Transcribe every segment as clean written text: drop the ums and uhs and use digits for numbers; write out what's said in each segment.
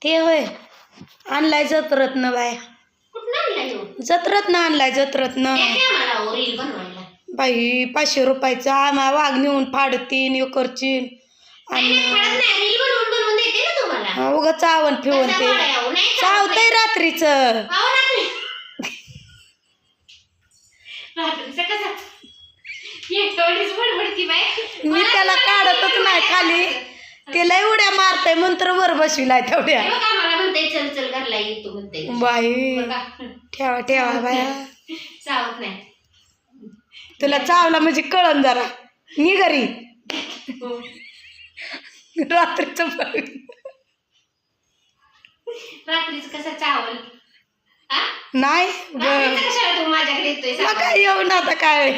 ते होय आणलाय जत्रतनं बाय कुठं आणलाय हो? जत्रतनं आणलाय जत्रतनं द्या की आम्हाला हो रील बनवायला. बाई 500 रुपयाचा आम्हा वाघ नेऊन फाडतीन हे करचीन नाही नाही फाडत नाही, रील बनवून बनवून देते ना तुम्हाला. उगा चावण फिवून कसा ते वडाय हो? नाही चावत चावतंय रात्रीचं अहो रात्रीचं कसं एवढीच बडबडती बाई. मी त्याला काढतच नाही खाली ते लय उड्या मारतय मंत्र वर बसविलाय तेवढ्या हे बघा मला म्हणते चल चल घरला येतो म्हणते. बाई बघा ठेवा ठेवा बाया चावत नाही. तुला चावला म्हणजे कळण जरा मी घरी हो. रात्रीचं रात्रीच कसं चावल हा? नाही रात्रीचं कशाला तू माझ्याकडे येतोय मग काय येऊन आता काय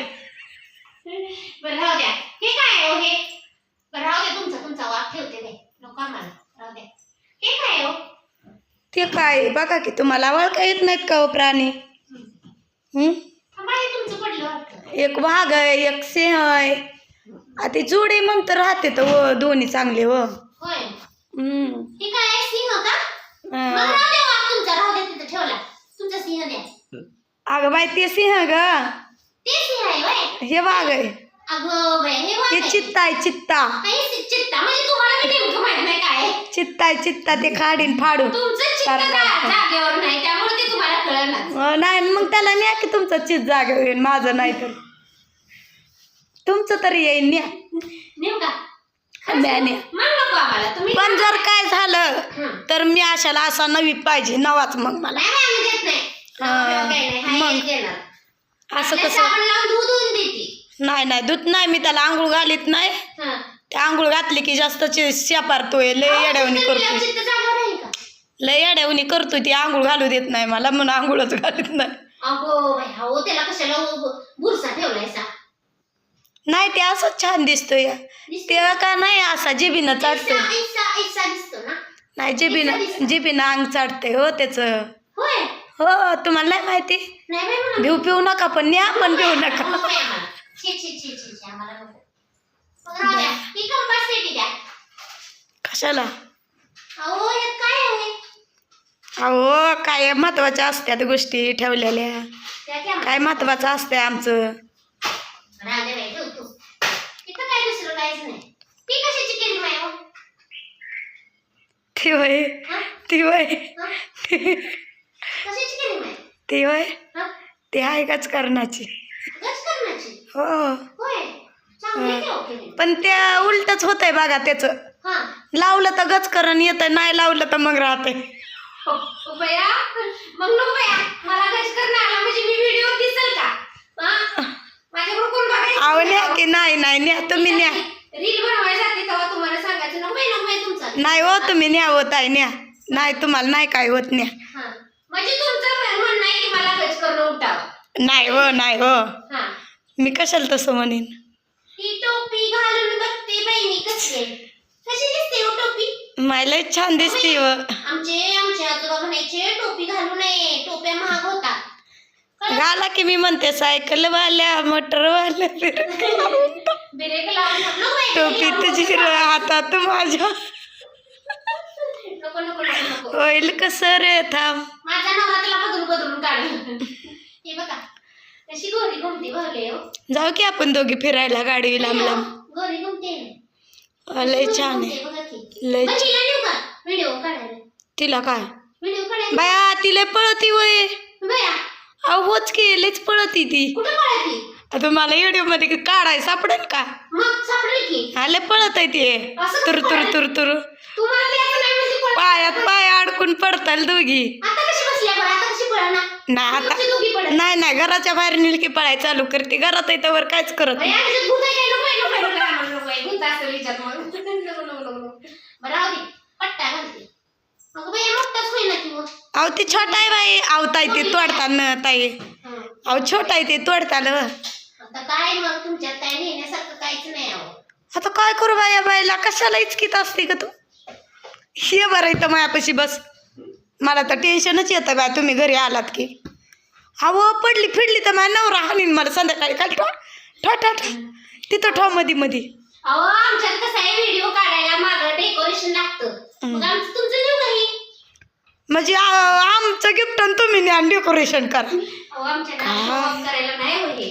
बरं राहू द्या. हे काय हो हे? बरं राहू द्या, तुमचा वाद ठेवते बाई, नको आम्हाला, राहू द्या. हे काय हो? ते काय बघा की तुम्हाला ओळखा येत नाहीत का हो प्राणी थांबा, हे तुमचं पडलं वाटतं. एक वाघ आहे एक सिंह आहे आता जोडी मग तर राहते तर दोन्ही चांगले हो होय. हे काय सिंह का? मग राहू द्या वाघ तुमचा, राहू द्या तिथं ठेवला. तुमचा सिंह द्या. अगं बाई ते सिंह ग ते सिंह आहे होय? हे वाघ आहे अगं बाई, हे वाघ हे आहे. चित्ता आहे चित्ता चित्ता म्हणजे तुम्हाला मी नेमकं माहित नाही काय आहे. चित्ता आहे चित्ता ते खाडीन फाडून तुमचं चित्त जागेवर नाही त्यामुळे ते तुम्हाला कळणार. नाही मग त्याला न्या की तुमचं चित जागे होईल माझं नाही तर तुमचं तरी येईल न्या नेऊ का? न्या न्या मग नको आम्हाला तुम्ही. पण जर काय झालं तर मी अशाला असा नवी पाहिजे नवाच मग मला नाही नाही, आम्ही देत नाही. काही नाही, हाय मग. हेच देणार. असं आपल्या कसं साबण लावून दूध धुवून देते. नाही नाही दूध नाही मी त्याला आंघोळ घालीत नाही हं. ते आंघोळ घातली की जास्त शेपारतोय लय येड्यावणी चित्त करतोय चित्त जागेवर राहील का? लय येड्यावणी करतोय ती आंघोळ घालू देत नाही मला म्हणून आंघोळच घालीत नाही अगो बाई, हो त्याला कशाला बुरसा ठेवलायसा? नाही ते असंच छान दिसतोय ते का नाही असा जिबीनं चाटतंय ऐसा दिसतो ना? नाही जिबीनं अंग चाटतंय हो त्याचं होय. हो तुम्हाला नाही माहिती नाही बाई मला. भिव पिऊ नका पण न्या पण पिऊ नका नको बाई आम्हाला. छी छी छी छी छी, आम्हाला नको. मग राहू द्या. ही कंपास द्या. कशाला अहो यात काय आहे? अहो काय महत्वाच्या असत्यात गोष्टी ठेवलेल्या त्या की आम्हाला. काय महत्वाचं असतंय आमचं राहू दे बाई, ठेवतो. इथं काय दुसरं काहीच नाही. ती कशाची केली बाई हो? ती वय हं? ती वय हं? कशाची केली बाई? ती वय हं? ती आहे करण्याची गजकरणाची? हो होय. चांगली आहे हो केली. पण त्या उलटच होतंय बघा त्याचं हां. लावलं तर गचकरण येतं नाही लावलं तर मग राहतंय हो, बया मग नको बया, मला गजकरण आला म्हणजे मी व्हिडिओ दिसेल का? हां? माझ्याकडून कोण बघायचं? अहो न्या की नाही नाही न्या तुम्ही न्या रील बनवायला जाते तेव्हा तुम्हाला सांगायचं नको बाई तुमचं. नाही हो तुम्ही न्या होत आहे न्या नाही तुम्हाला नाही काय होत न्या हां. म्हणजे तुमचं म्हणणं आहे की मला गजकरण उठावं. नाही हो नाही हो हां. मी कशाला तसं म्हणेन ही टोपी घालून बघते बहिणी कशी आहे. कशी दिसते हो टोपी? मला छान दिसते हो आमचे आजोबा म्हणायचे टोपी घालू नये, टोप्या महाग होता. घाला की मी म्हणते सायकलवाल्या मोटरवाल्या ब्रेक लावून नको बाई, टोपी लावून तुझी नको. हातात माझ्या नको नको नको नको. होईल कसं रे थांब माझा नवरा त्याला बदलून काढ. हे बघा कशी गोरी घुमते भरले हो. जाऊ की आपण दोघी फिरायला गाडी लांब लांब गोरी घुमते. लय छान आहे बघा की. लय बघ हिला नेऊ का व्हिडिओ काढायला? तिला काय व्हिडिओ काढायला बाया तिला पळती वय बया. अहो होच की लयच पळती ती कुठं पळायची? आता मला व्हिडिओ मध्ये काढाय सापडेल का मग सापडेल की. आले पळत आहे ते असं तुर कसं तुर पळायचं? तुर तुर तुम्हाला द्यायचं नाही म्हणजे पळ. पायात पाय अडकून पडताल दोघी आता कशी बसल्या बरं? आता कशी पळणार? नाही तुमची दोघी आता पळत. नाही नाही घराच्या बाहेर निलकी पळाय चालू करते घरात आहे त्यावर काहीच करत बया, नाही ह्याच्यात भूत आहे काय? नको आहे, नको आहे, नको आहे, आम्हाला नको आहे. भूत असेल ह्याच्यात मग. नको, नको, नको, नको. बरं राहू दे. पट्टा घालते. अगं बाई मोठाच होईना की मग. अहो ती छोटा आहे बाई आवताय ते तोडताना ताई हं. अहो छोटा आहे ते तोडताना आता काय मग तुमच्यात काय नेण्यासारखं काहीच नाही अहो. आता काय करू बाया बाईला कशाला इचकीत असते का तू हे बरं इथं मायापाशी बस मला तर टेन्शनच येतं बा तुम्ही घरी आलात की अहो पडली फिडली तर माझ्या नवरा हाणीन मला संध्याकाळी खाली ठो ठो ठो ठो तिथं ठो मध्ये मध्ये अहो आमच्यात कसं आहे व्हिडिओ काढायला मागं डेकोरेशन लागतं. मग आमचं तुमचं नेऊ काही म्हणजे आमचं गिफ्ट आणि तुम्ही न्या डेकोरेशन करा. अहो आमच्या नावावर करायला नाही हो हे.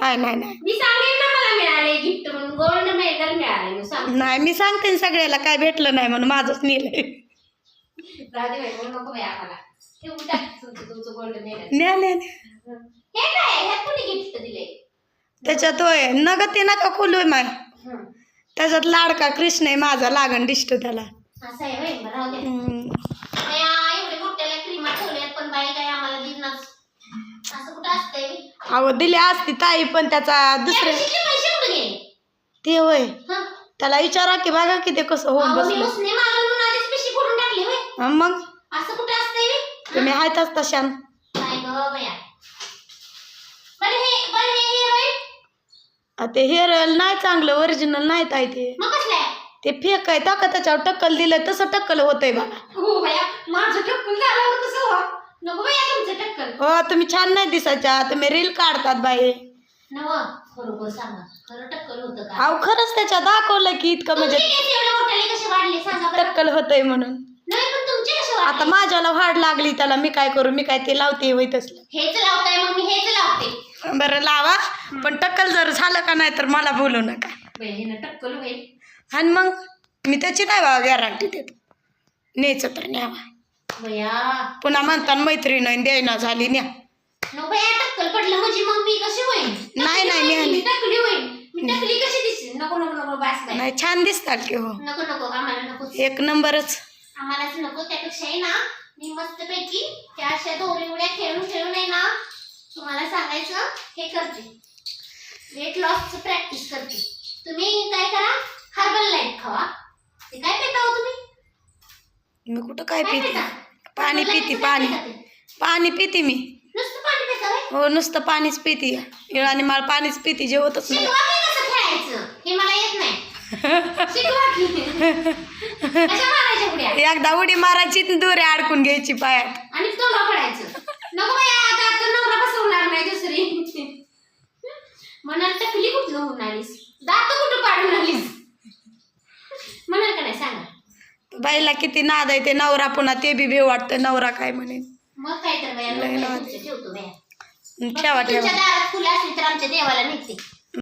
नाही नाही नाही मी सांगेन ना मला मिळाले गिफ्ट म्हणून गोल्ड मेडल मिळाले मी सांग. नाही मी सांगते ना सगळ्याला काय भेटलं नाही म्हणून माझंच नेलंय. राधे बाई म्हणून नको बाई आम्हाला. ठेवून टाक तुमचं गोल्ड मेडल. न्या न्या हे काय ह्यात कोणी गिफ्ट दिले? त्याच्यात होय नग ते नका खोलू माय. त्याच्यात लाडका कृष्ण आहे माझा लागण दिसतो त्याला. असं आहे बाई बरं राहू द्या. एवढे मोठ्याला क्रीमा ठेवल्यात पण बाई काय आम्हाला दिसणार असं कुठं असतंय? अहो दिली असती ताई पण त्याचा दुसरे पैसे कुठे गेले? ते होय हं? त्याला विचारा की बघा की ते कसं होऊन अहो, मी बसलं. उसने मागून म्हणून आधीच पिशवी फोडून टाकली होय. मग असं कुठं असतंय बे? तुम्ही आहेतच तशान. काय गं बया. बरं हे heroine? ते हेअर नाही चांगलं ओरिजिनल नाही ताई ते. मग कसलं आहे? ते फेक आहे टाका त्याच्यावर टक्कल दिलंय तसं टक्कल होतंय बघा. हो बया माझं टक्कल झाल्यावर कसं हो? नको बया तुमचं टक्कल. हो तुम्ही छान नाही दिसायच्या तुम्ही रील काढतात बाई. नव बरोबर सांगा खरं टक्कल होतं का? अहो खरंच त्याच्यात दाखवलं की इतकं म्हणजे तुमचे केस एवढे मोठे कसे वाढले सांगा बरं? टक्कल होतंय म्हणून. नाही पण तुमचे कसे आता वाढले? माझ्याला वाढ लागली त्याला मी काय करू मी काय ते लावते होय तसलं. हेच लावताय मग मी हेच लावते. बरं लावा पण टक्कल जर झालं का नाही तर मला बोलू नका. बया हे टक्कल होईल. आणि मग मी त्याची नाही बाबा गॅरंटी देतो. न्यायचं तर न्यावा. बया पुन्हा म्हणताना मैत्रीण द्यायना झाली न्या. नको बया टक्कल पडलं म्हणजे मग मी कशी होईल? नाही, नाही, मी आली. मी टकली होईल. मी टकली कशी दिसेल? नको नको नको बास बाई. नाही छान दिसतात की हो नको नको आम्हाला नको. एक नंबरच. आम्हालाच नको त्यापेक्षा आहे ना मी मस्तपैकी त्या अशा दोरी उड्या खेळून आहे ना तुम्हाला सांगायचं हे करते वेट लॉसचं प्रॅक्टिस करते. तुम्ही काय करा हर्बल लाईट खावा. ते काय पिता हो तुम्ही? मी कुठं काय काय पिते पिता? पाणी Herbal पिते Lite चं पाणी काय पिता ते? पाणी पिते मी. नुसतं पाणी पिता होय? हो नुसतं पाणीच पिते इळाने मला पाणीच पिते जेवतच नाही. शिकवा की कसं खेळायचं हे मला येत नाही. शिकवा की. कशा मारायच्या उड्या एकदा उडी मारायची दोरी अडकून घ्यायची पायात. आणि तोंडा पडायचं. नको बाई आता नवरा बसवणार नाही दुसरी. म्हणाल टकली कुठलं होऊन आलीस? दात कुठं पाडून आलीस? म्हणाल का नाही सांगा? बाईला किती नाद आहे ते नवरा पुन्हा ते बी भेव वाटतं नवरा काय म्हणेन. मग काय तर बाया लय नाद. ठेवतो बाया. ठेवा तुमच्या ठेवा दारात फुलं असली तर आमच्या देवाला निघते.